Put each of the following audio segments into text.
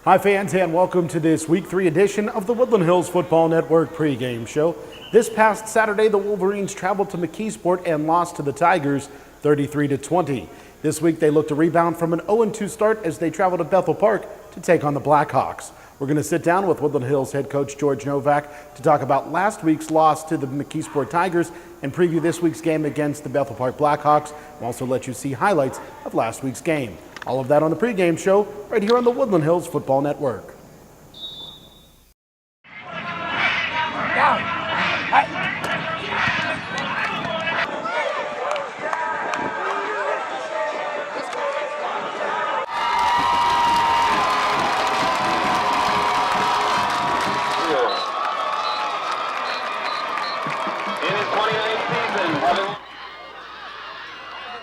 Hi fans, and welcome to this Week 3 edition of the Woodland Hills Football Network pregame show. This past Saturday, the Wolverines traveled to McKeesport and lost to the Tigers 33-20. This week, they look to rebound from an 0-2 start as they travel to Bethel Park to take on the Blackhawks. We're going to sit down with Woodland Hills head coach George Novak to talk about last week's loss to the McKeesport Tigers and preview this week's game against the Bethel Park Blackhawks. We'll also let you see highlights of last week's game. All of that on the pregame show right here on the Woodland Hills Football Network.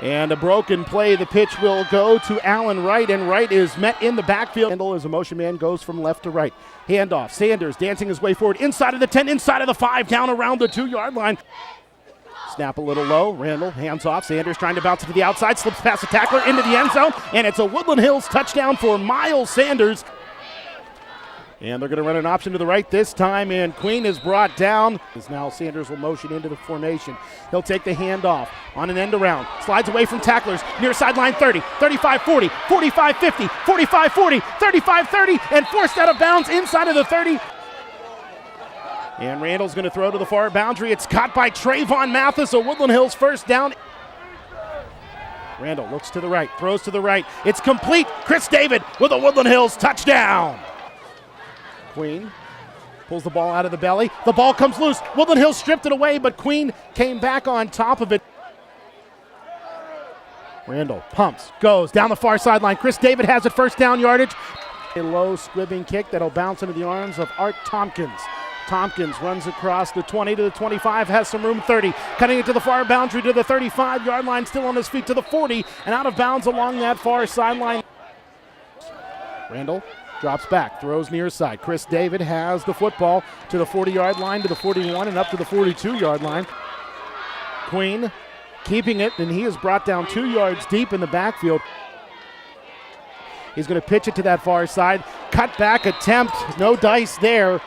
And a broken play. The pitch will go to Allen Wright, and Wright is met in the backfield. Randall, as a motion man, goes from left to right. Handoff. Sanders dancing his way forward inside of the 10, inside of the 5, down around the 2-yard line. Snap a little low. Randall hands off. Sanders trying to bounce it to the outside, slips past the tackler into the end zone, and it's a Woodland Hills touchdown for Miles Sanders. And they're going to run an option to the right this time, and Queen is brought down. As now Sanders will motion into the formation. He'll take the handoff on an end around. Slides away from tacklers near sideline 30, 35-40, 45-50, 45-40, 35-30, and forced out of bounds inside of the 30. And Randall's going to throw to the far boundary. It's caught by Trayvon Mathis, a Woodland Hills first down. Randall looks to the right, throws to the right. It's complete. Chris David with a Woodland Hills touchdown. Queen pulls the ball out of the belly. The ball comes loose. Woodland Hills stripped it away, but Queen came back on top of it. Randall pumps, goes down the far sideline. Chris David has it, first down yardage. A low squibbing kick that'll bounce into the arms of Art Tompkins. Tompkins runs across the 20 to the 25, has some room, 30. Cutting it to the far boundary to the 35-yard line, still on his feet to the 40, and out of bounds along that far sideline. Randall drops back, throws near side. Chris David has the football to the 40-yard line, to the 41, and up to the 42-yard line. Queen keeping it, and he is brought down 2 yards deep in the backfield. He's going to pitch it to that far side. Cut back attempt, no dice there.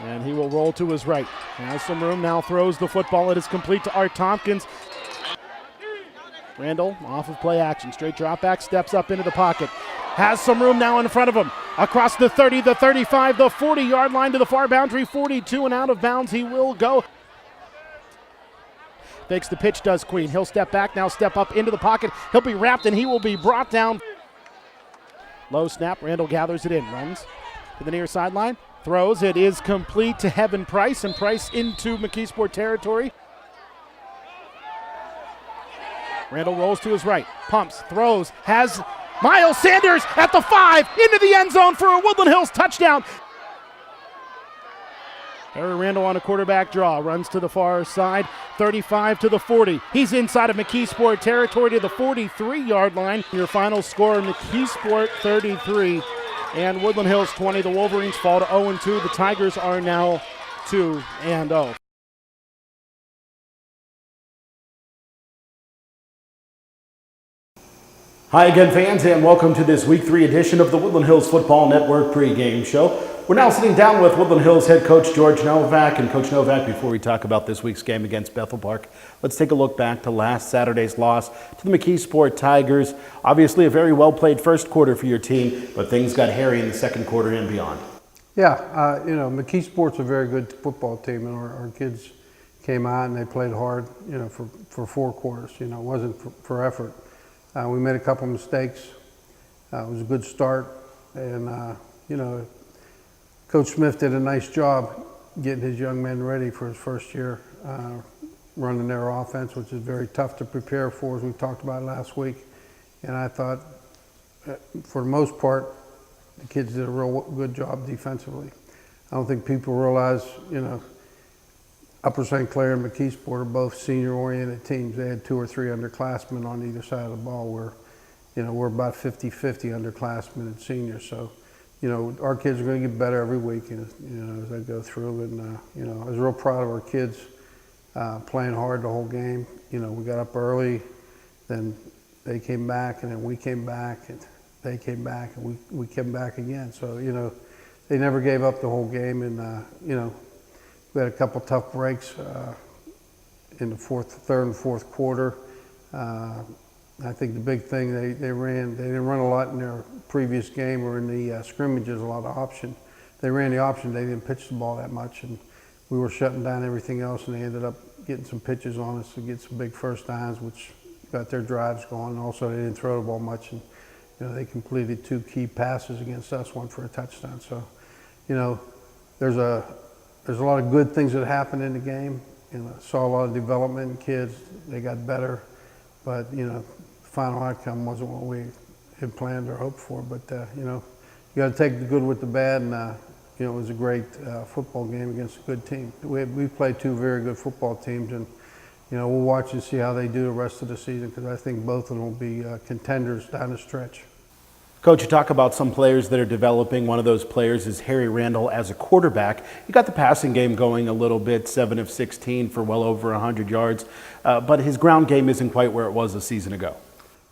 And he will roll to his right. Has some room, now throws the football. It is complete to Art Tompkins. Randall off of play action, straight drop back, steps up into the pocket. Has some room now in front of him. Across the 30, the 35, the 40-yard line to the far boundary, 42, and out of bounds he will go. Fakes the pitch, does Queen. He'll step back, now step up into the pocket. He'll be wrapped, and he will be brought down. Low snap, Randall gathers it in, runs to the near sideline, throws. It is complete to Heaven Price, and Price into McKeesport territory. Randall rolls to his right, pumps, throws, has Miles Sanders at the 5, into the end zone for a Woodland Hills touchdown. Harry Randall on a quarterback draw, runs to the far side, 35 to the 40. He's inside of McKeesport territory to the 43-yard line. Your final score, McKeesport 33 and Woodland Hills 20. The Wolverines fall to 0-2. The Tigers are now 2-0. Hi again, fans, and welcome to this Week 3 edition of the Woodland Hills Football Network pregame show. We're now sitting down with Woodland Hills head coach George Novak. And Coach Novak, before we talk about this week's game against Bethel Park, let's take a look back to last Saturday's loss to the McKeesport Tigers. Obviously a very well-played first quarter for your team, but things got hairy in the second quarter and beyond. Yeah, McKeesport's a very good football team, and our kids came out and they played hard, for 4 quarters. It wasn't for effort. We made a couple mistakes. It was a good start, and Coach Smith did a nice job getting his young men ready for his first year running their offense, which is very tough to prepare for, as we talked about last week. And I thought, for the most part, the kids did a real good job defensively. I don't think people realize, Upper St. Clair and McKeesport are both senior-oriented teams. They had 2 or 3 underclassmen on either side of the ball. We're about 50-50 underclassmen and seniors. So, our kids are going to get better every week, as they go through. And I was real proud of our kids playing hard the whole game. We got up early, then they came back, and then we came back, and they came back, and we came back again. So, they never gave up the whole game, and, we had a couple tough breaks in the third and fourth quarter. I think the big thing, they didn't run a lot in their previous game or in the scrimmages, a lot of option. They ran the option, they didn't pitch the ball that much, and we were shutting down everything else, and they ended up getting some pitches on us to get some big first downs, which got their drives going. Also, they didn't throw the ball much, and they completed 2 key passes against us, one for a touchdown. So, there's a lot of good things that happened in the game. Saw a lot of development in kids. They got better, but the final outcome wasn't what we had planned or hoped for. But you got to take the good with the bad, and it was a great football game against a good team. We played 2 very good football teams, and we'll watch and see how they do the rest of the season, because I think both of them will be contenders down the stretch. Coach, you talk about some players that are developing. One of those players is Harry Randall as a quarterback. You got the passing game going a little bit, 7 of 16 for well over 100 yards, but his ground game isn't quite where it was a season ago.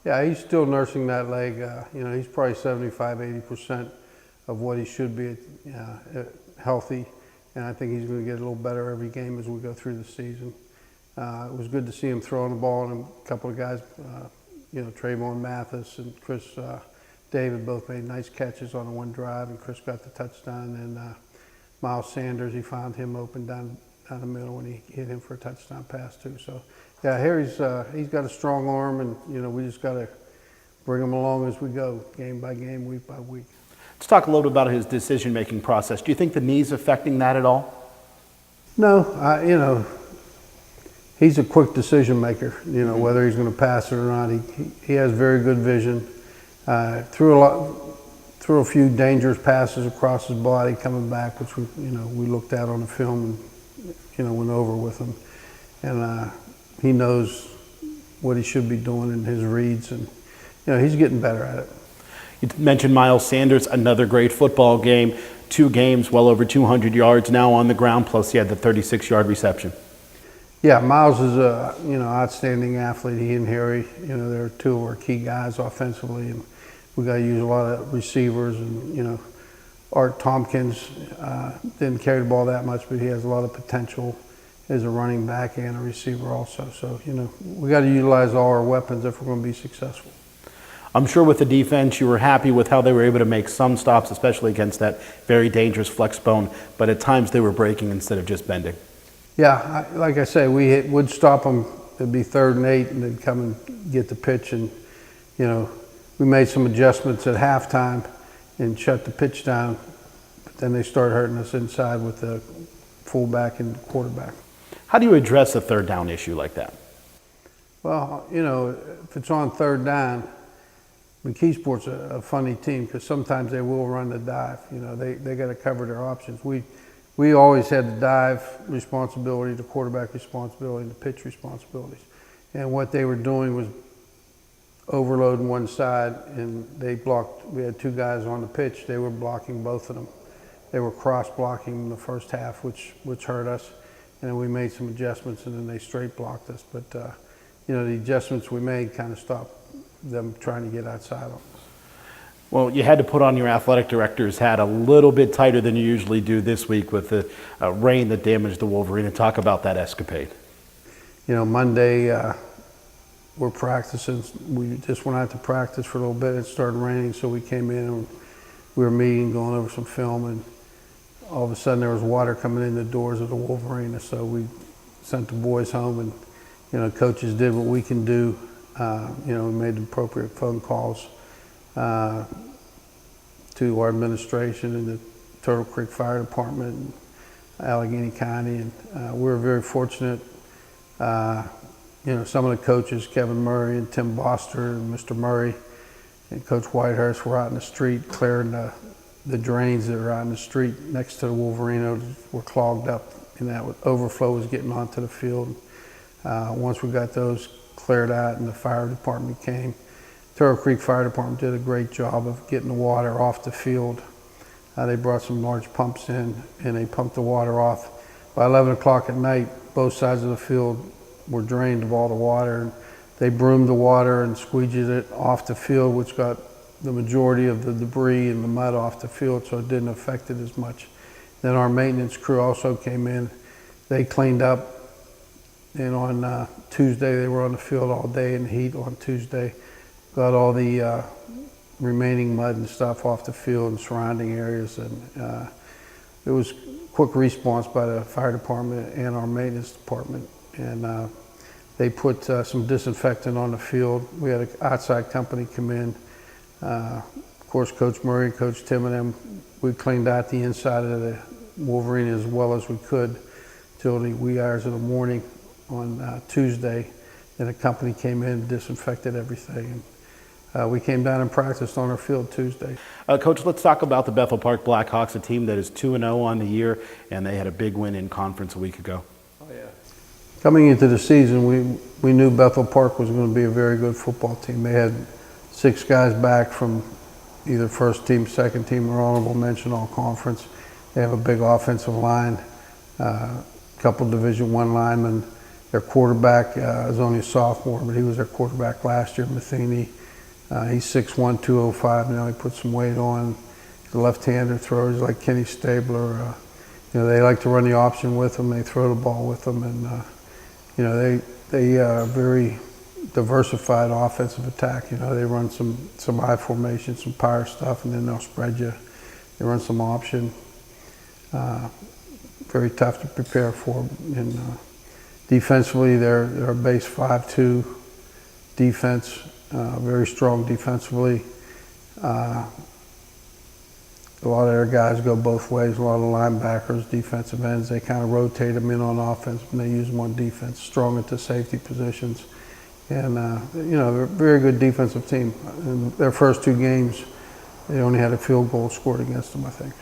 Yeah, he's still nursing that leg. He's probably 75–80% of what he should be healthy, and I think he's going to get a little better every game as we go through the season. It was good to see him throwing the ball, and a couple of guys, Trayvon Mathis and Chris David both made nice catches on the one drive, and Chris got the touchdown. And Miles Sanders, he found him open down the middle when he hit him for a touchdown pass too. So, yeah, Harry's he's got a strong arm, and we just got to bring him along as we go, game by game, week by week. Let's talk a little bit about his decision-making process. Do you think the knee's affecting that at all? No, he's a quick decision maker. Whether he's going to pass it or not, he has very good vision. Threw a few dangerous passes across his body coming back, which we looked at on the film and went over with him. And he knows what he should be doing in his reads, and he's getting better at it. You mentioned Miles Sanders, another great football game. 2 games, well over 200 yards now on the ground, plus he had the 36-yard reception. Yeah, Miles is a outstanding athlete. He and Harry, they're 2 of our key guys offensively, and we got to use a lot of receivers. And Art Tompkins didn't carry the ball that much, but he has a lot of potential as a running back and a receiver also. So we got to utilize all our weapons if we're going to be successful. I'm sure with the defense, you were happy with how they were able to make some stops, especially against that very dangerous flex bone. But at times they were breaking instead of just bending. Yeah, like I say, we would stop them. It'd be 3rd and 8, and they'd come and get the pitch. And we made some adjustments at halftime and shut the pitch down. But then they started hurting us inside with the fullback and quarterback. How do you address a 3rd down issue like that? Well, if it's on 3rd down, McKeesport's a funny team, because sometimes they will run the dive. They got to cover their options. We always had the dive responsibility, the quarterback responsibility, and the pitch responsibilities. And what they were doing was overloading one side, and they blocked. We had 2 guys on the pitch. They were blocking both of them. They were cross-blocking in the first half, which hurt us. And then we made some adjustments, and then they straight blocked us. But the adjustments we made kind of stopped them trying to get outside on us. Well, you had to put on your athletic director's hat a little bit tighter than you usually do this week with the rain that damaged the Wolverine. And talk about that escapade. Monday we're practicing. We just went out to practice for a little bit. It started raining, so we came in and we were meeting, going over some film, and all of a sudden there was water coming in the doors of the Wolverine. So we sent the boys home, and coaches did what we can do. We made the appropriate phone calls to our administration and the Turtle Creek Fire Department and Allegheny County, and we were very fortunate. Some of the coaches, Kevin Murray and Tim Boster and Mr. Murray and Coach Whitehurst, were out in the street clearing the drains that were out in the street next to the Wolverine were clogged up, and that overflow was getting onto the field. Once we got those cleared out and the fire department came, Turtle Creek Fire Department did a great job of getting the water off the field. They brought some large pumps in, and they pumped the water off. By 11 o'clock at night, both sides of the field were drained of all the water. And they broomed the water and squeegeed it off the field, which got the majority of the debris and the mud off the field, so it didn't affect it as much. Then our maintenance crew also came in. They cleaned up, and on Tuesday they were on the field all day in the heat on Tuesday. Got all the remaining mud and stuff off the field and surrounding areas, and it was quick response by the fire department and our maintenance department, and they put some disinfectant on the field. We had an outside company come in. Of course, Coach Murray and Coach Tim and them, we cleaned out the inside of the Wolverine as well as we could till the wee hours of the morning on Tuesday. Then a company came in and disinfected everything. And we came down and practiced on our field Tuesday. Coach, let's talk about the Bethel Park Blackhawks, a team that is 2-0 on the year, and they had a big win in conference a week ago. Oh, yeah. Coming into the season, we knew Bethel Park was going to be a very good football team. They had 6 guys back from either first team, second team, or honorable mention all conference. They have a big offensive line, a couple Division I linemen. Their quarterback is only a sophomore, but he was their quarterback last year, Matheny. He's 6'1", 205. Now he put some weight on. The left-hander throws like Kenny Stabler. They like to run the option with him. They throw the ball with them, and they very diversified offensive attack. They run some I formation, some power stuff, and then they'll spread you. They run some option. Very tough to prepare for. And defensively, they're a base 5-2 defense. Very strong defensively. A lot of their guys go both ways. A lot of linebackers, defensive ends, they kind of rotate them in on offense and they use them on defense. Strong at the safety positions. And, they're a very good defensive team. In their first 2 games, they only had a field goal scored against them, I think.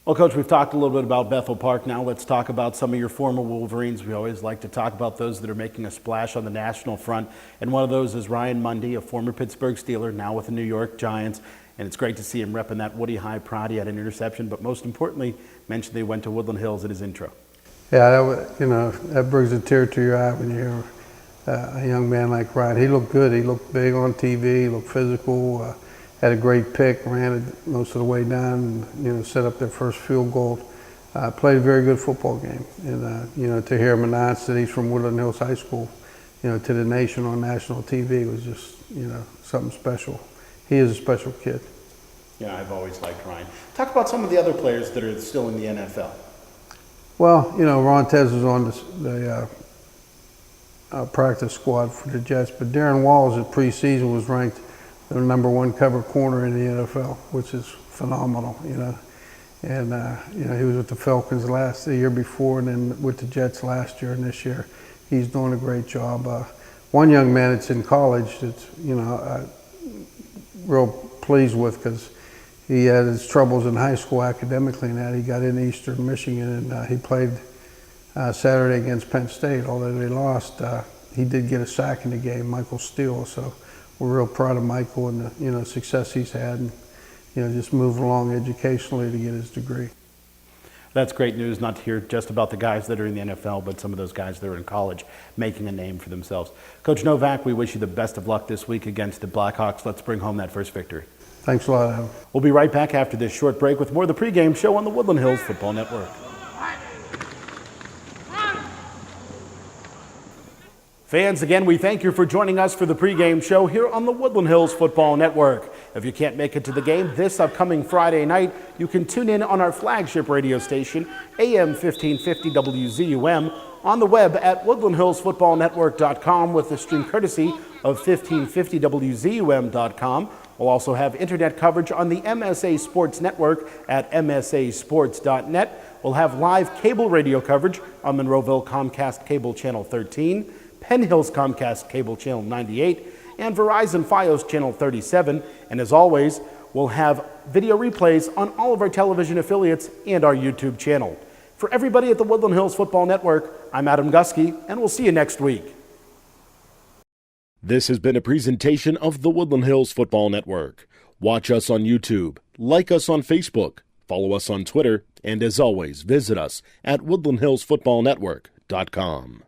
Well, Coach, we've talked a little bit about Bethel Park. Now let's talk about some of your former Wolverines. We always like to talk about those that are making a splash on the national front. And one of those is Ryan Mundy, a former Pittsburgh Steeler, now with the New York Giants. And it's great to see him repping that Woody High pride. He had an interception, but most importantly, mentioned they went to Woodland Hills in his intro. Yeah, that brings a tear to your eye when you hear a young man like Ryan. He looked good. He looked big on TV. He looked physical. Had a great pick, ran it most of the way down, and set up their first field goal. Played a very good football game, and to hear him announce that he's from Woodland Hills High School, to the nation on national TV was just something special. He is a special kid. Yeah, I've always liked Ryan. Talk about some of the other players that are still in the NFL. Well, Ron Tez was on the practice squad for the Jets, but Darren Walls at preseason was ranked the #1 cover corner in the NFL, which is phenomenal, And, he was with the Falcons the year before, and then with the Jets last year, and this year he's doing a great job. One young man that's in college that's, real pleased with, because he had his troubles in high school academically, and that he got into Eastern Michigan, and he played Saturday against Penn State. Although they lost, he did get a sack in the game, Michael Steele. So we're real proud of Michael and the success he's had, and just moving along educationally to get his degree. That's great news, not to hear just about the guys that are in the NFL, but some of those guys that are in college making a name for themselves. Coach Novak, we wish you the best of luck this week against the Blackhawks. Let's bring home that first victory. Thanks a lot, Adam. We'll be right back after this short break with more of the pregame show on the Woodland Hills Football Network. Fans, again, we thank you for joining us for the pregame show here on the Woodland Hills Football Network. If you can't make it to the game this upcoming Friday night, you can tune in on our flagship radio station, AM-1550 WZUM, on the web at woodlandhillsfootballnetwork.com with the stream courtesy of 1550WZUM.com. We'll also have internet coverage on the MSA Sports network at msasports.net. We'll have live cable radio coverage on Monroeville Comcast Cable Channel 13, Penn Hills Comcast Cable Channel 98, and Verizon FiOS Channel 37. And as always, we'll have video replays on all of our television affiliates and our YouTube channel. For everybody at the Woodland Hills Football Network, I'm Adam Gusky, and we'll see you next week. This has been a presentation of the Woodland Hills Football Network. Watch us on YouTube, like us on Facebook, follow us on Twitter, and as always, visit us at woodlandhillsfootballnetwork.com.